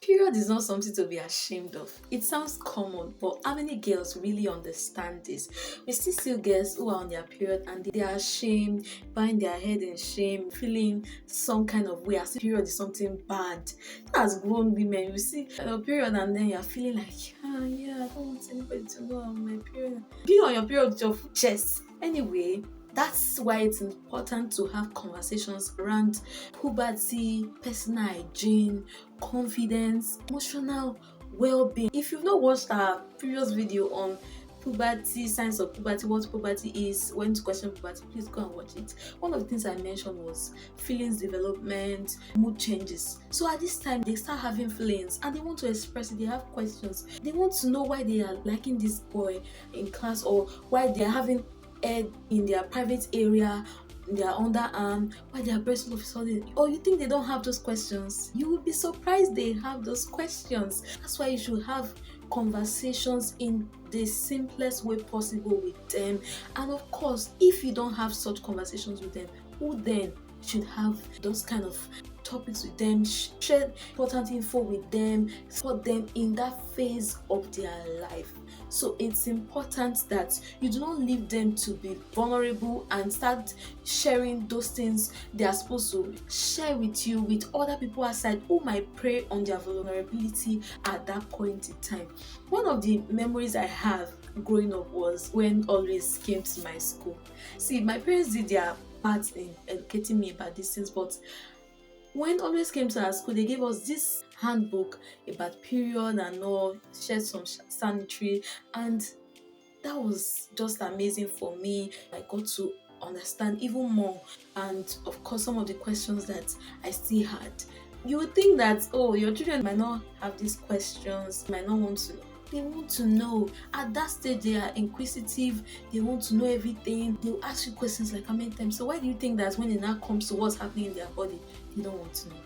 Period is not something to be ashamed of. It sounds common, but how many girls really understand this? We still see girls who are on their period and they are ashamed, bowing their head in shame, feeling some kind of way as if period is something bad. As grown women, you see a period and then you're feeling like, yeah, I don't want anybody to know I'm on my period. Be on your period with your full chest. Anyway, that's why it's important to have conversations around puberty, personal hygiene, confidence, emotional well-being. If you've not watched our previous video on puberty, signs of puberty, what puberty is, when to question puberty, please go and watch it. One of the things I mentioned was feelings development, mood changes. So at this time they start having feelings and they want to express it, they have questions, they want to know why they are liking this boy in class, or why they are having head in their private area, in their underarm, why they are breast all of a sudden. Or you think they don't have those questions? You will be surprised they have those questions. That's why you should have conversations in the simplest way possible with them. And of course, if you don't have such conversations with them, who then should have those kind of topics with them, share important info with them, support them in that phase of their life. So it's important that you do not leave them to be vulnerable and start sharing those things they are supposed to share with you with other people outside who might prey on their vulnerability at that point in time. One of the memories I have growing up was when Always came to my school. See, my parents did their part in educating me about these things, but when Always came to our school, they gave us this handbook about period and all, shared some sanitary, and that was just amazing for me. I got to understand even more, and of course, some of the questions that I still had. You would think that, oh, your children might not have these questions, might not want to know. They want to know. At that stage, they are inquisitive, they want to know everything. They'll ask you questions like how many times. So why do you think that when it now comes to what's happening in their body, they don't want to know?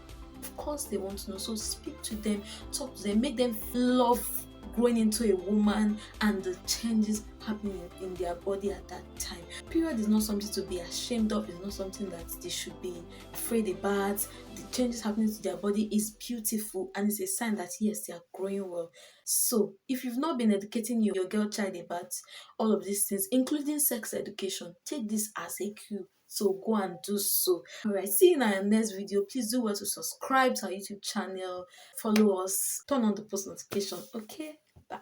Of course they want to know. So speak to them, talk to them, make them love growing into a woman and the changes happening in their body at that time. Period is not something to be ashamed of, it's not something that they should be afraid about. The changes happening to their body is beautiful and it's a sign that yes, they are growing well. So if you've not been educating your girl child about all of these things, including sex education, take this as a cue. So go and do so. Alright, see you in our next video. Please do well to subscribe to our YouTube channel, follow us, turn on the post notification. Okay, bye.